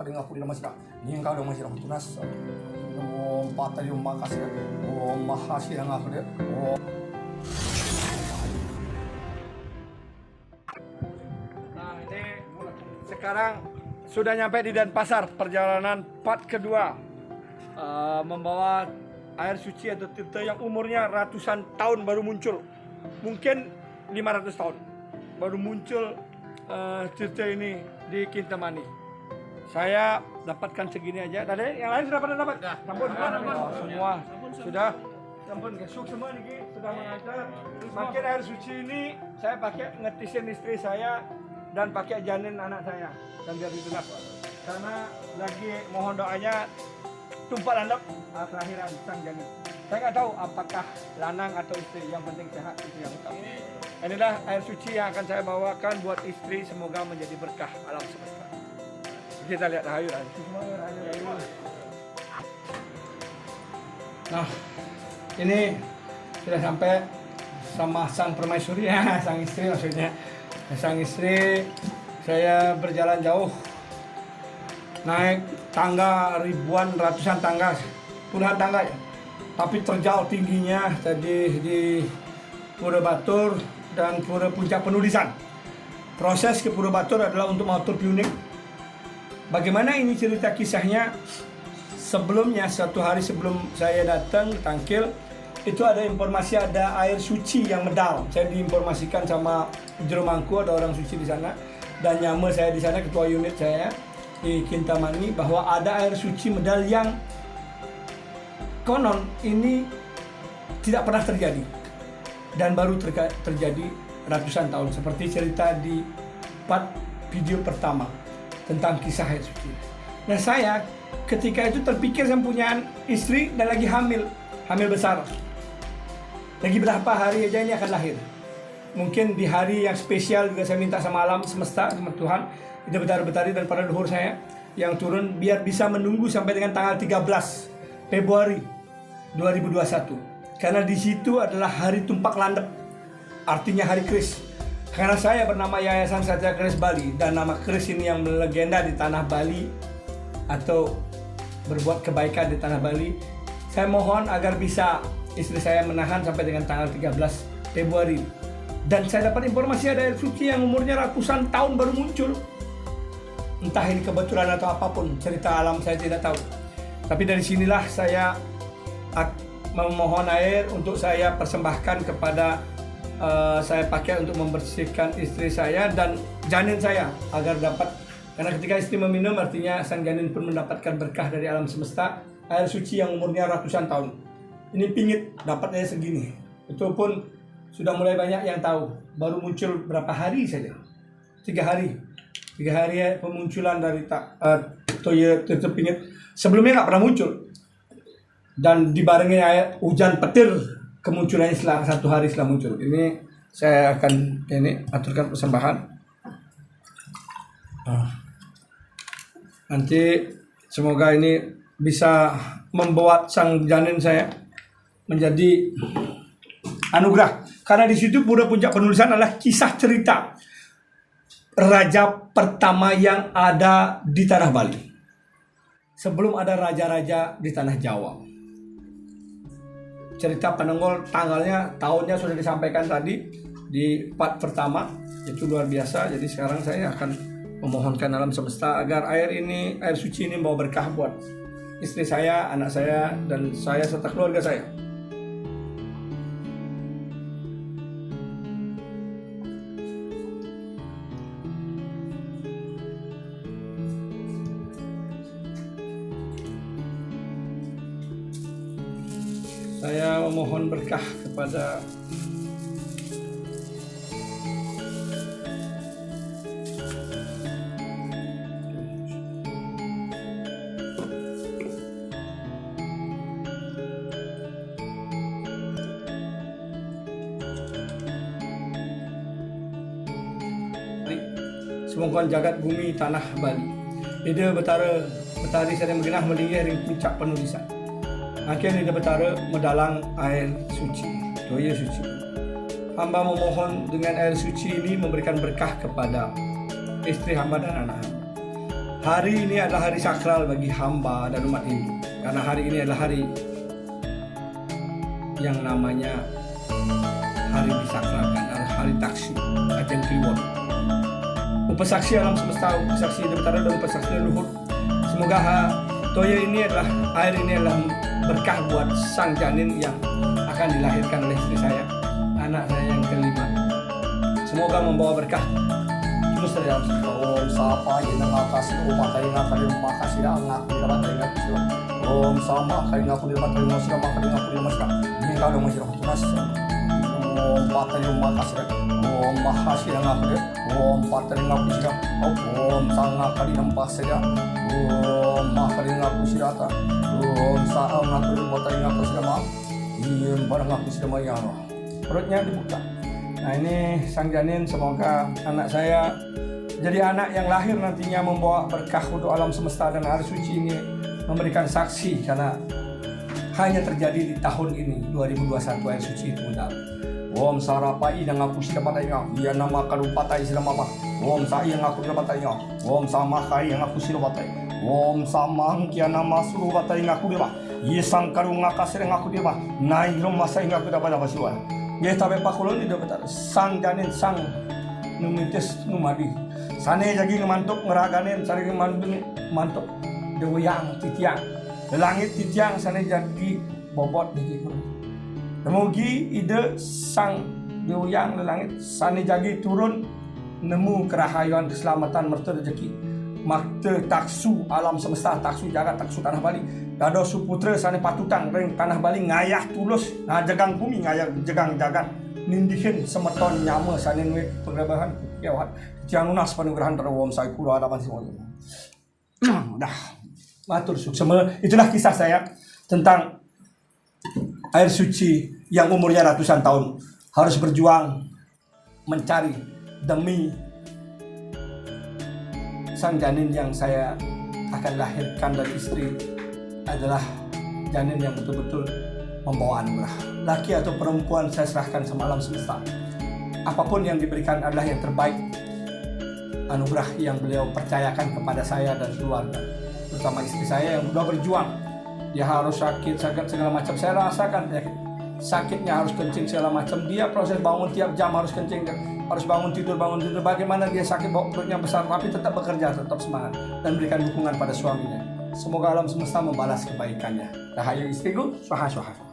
kaling aku di masih ni engkau dong masih tunas om patah yung makasih om mahasih yang aku deh om. Nah ini sekarang sudah nyampe di Denpasar, perjalanan part kedua, membawa air suci atau tirta yang umurnya ratusan tahun baru muncul, mungkin 500 tahun baru muncul tirta ini di Kintamani. Saya dapatkan segini aja. Tadi yang lain sudah pada dapat? Sampun semua sudah. Sampun gesuk semua nih sudah mengantar. Makin air suci ini saya pakai ngetisin istri saya dan pakai janin anak saya dan biar ditunas. Karena lagi mohon doanya tumpah landap kelahiran sang janin. Saya nggak tahu apakah lanang atau istri, yang penting sehat itu yang utama. Inilah air suci yang akan saya bawakan buat istri, semoga menjadi berkah alam semesta. Kita lihat rahayu. Nah, ini sudah sampai sama sang permaisuri ya, sang istri maksudnya. Sang istri, saya berjalan jauh, naik tangga ribuan, ratusan tangga, puluhan tangga ya. Tapi terjauh tingginya tadi di Pura Batur dan Pura Puncak Penulisan. Proses ke Pura Batur adalah untuk mengatur piunik. Bagaimana ini cerita kisahnya? Sebelumnya, satu hari sebelum saya datang Tangkil, itu ada informasi ada air suci yang medal. Saya diinformasikan sama Jero Mangku, ada orang suci di sana, dan nyama saya di sana, ketua unit saya di Kintamani, bahwa ada air suci medal yang konon ini tidak pernah terjadi dan baru terjadi ratusan tahun, seperti cerita di part video pertama tentang kisah air suci. Nah, saya ketika itu terpikir saya punya istri dan lagi hamil besar. Lagi berapa hari aja ini akan lahir. Mungkin di hari yang spesial juga saya minta sama alam semesta, sama Tuhan, Ida Betari dan para leluhur saya yang turun biar bisa menunggu sampai dengan tanggal 13 Februari 2021. Karena di situ adalah hari tumpak landep, artinya hari keris. Karena saya bernama Yayasan Satya Keris Bali dan nama keris ini yang melegenda di tanah Bali atau berbuat kebaikan di tanah Bali. Saya mohon agar bisa istri saya menahan sampai dengan tanggal 13 Februari. Dan saya dapat informasi ada air suci yang umurnya ratusan tahun baru muncul. Entah ini kebetulan atau apapun, cerita alam saya tidak tahu. Tapi dari sinilah saya memohon air untuk saya persembahkan kepada saya pakai untuk membersihkan istri saya dan janin saya agar dapat, karena ketika istri meminum artinya sang janin pun mendapatkan berkah dari alam semesta, air suci yang umurnya ratusan tahun. Ini pingit dapatnya segini. Itu pun sudah mulai banyak yang tahu. Baru muncul berapa hari saja? 3 hari. 3 hari pemunculan dari Toya Tirta Pingit. Sebelumnya nggak pernah muncul. Dan dibarengi hujan petir, kemunculannya setelah 1 hari setelah muncul. Ini saya akan aturkan persembahan. Nanti semoga ini bisa membuat sang janin saya menjadi anugerah. Karena di situ Pura Puncak Penulisan adalah kisah cerita raja pertama yang ada di tanah Bali. Sebelum ada raja-raja di tanah Jawa. Cerita Penenggol tanggalnya, tahunnya sudah disampaikan tadi di part pertama. Itu luar biasa. Jadi sekarang saya akan memohonkan alam semesta agar air suci ini membawa berkah buat istri saya, anak saya, dan saya serta keluarga saya. Saya memohon berkah kepada semoga jagat bumi tanah Bali. Ida Betari sedang menggenah melingkar ring puncak penulisan. Akhirnya Ida Betara medalang air suci, Toya suci. Hamba memohon dengan air suci ini memberikan berkah kepada istri hamba dan anak hamba. Hari ini adalah hari sakral bagi hamba dan umat Hindu. Karena hari ini adalah hari yang namanya hari disakralkan, hari taksi, Ajeng Kliwon. Upasaksi alam semesta, upasaksi Dewatara dan upasaksi leluhur. Semoga toya ini adalah, air ini adalah berkah buat sang janin yang akan dilahirkan oleh istri saya, anak saya yang kelima. Semoga membawa berkah. Terus dari dalam Om Sapa Ina Makasih Umat Ina Kalim Makasih Angak Ina Ina Om Sama Kaina Kudir Matri Masra Makadina Kudir Masra Ini kalau masih tunas Om Patri Makasih Om Mahasih Angak Kudir Om Patri Makasih Om Sanga Kadina Makasih Om Makadina Kusirata Om Saam Kudir Matri Makasih Iya barang Makasih Mayaro perutnya dibuka. Nah ini sang janin, semoga anak saya jadi anak yang lahir nantinya membawa berkah untuk alam semesta, dan hari suci ini memberikan saksi karena hanya terjadi di tahun ini 2021 air suci itu mendalam. Om Sarapai dan aku sudah patainya, dia nama karupatai sudah mama. Om Sai yang aku sudah patainya, Om Sama Kai yang aku sudah patai, Om Samang kia nama suruh patai yang aku dia. Ye sang karung ngakasir yang aku dia. Naik rumah saya yang aku dapat basuhan. Ya tapi pakulon tidak betul. Sang janin sang numitis numadi. Sane jagi ngemantuk ngeraganin, sane ngemantuk dewayang titiang. Langit titiang sane jadi bobot di kikun. Temugi ide sang dewayang langit sane jagi turun nemu kerahayuan keselamatan merta rezeki. Makte taksu alam semesta, taksu jagat, taksu tanah Bali. Dado suputra sane patutang ring tanah Bali ngayah tulus, nah jegang bumi ngayah jegang jagat. Nindihin semeton nyama sane nuwe pengrebahan kiawat. Tiang lunas panugrahan terwom sai kura hadapan semua. Dah. Matur suksema. Itulah kisah saya tentang air suci yang umurnya ratusan tahun harus berjuang mencari demi sang janin yang saya akan lahirkan dari istri adalah janin yang betul-betul membawa anugerah. Laki atau perempuan saya serahkan sama alam semesta. Apapun yang diberikan adalah yang terbaik. Anugerah yang beliau percayakan kepada saya dan keluarga, terutama istri saya yang sudah berjuang. Dia harus sakit segala macam. Saya rasakan penyakit. Sakitnya harus kencing segala macam. Dia proses bangun tiap jam harus kencing. Harus bangun tidur. Bagaimana dia sakit, bawa perutnya besar, tapi tetap bekerja, tetap semangat, dan berikan dukungan pada suaminya. Semoga alam semesta membalas kebaikannya. Rahayu istriku, swaha.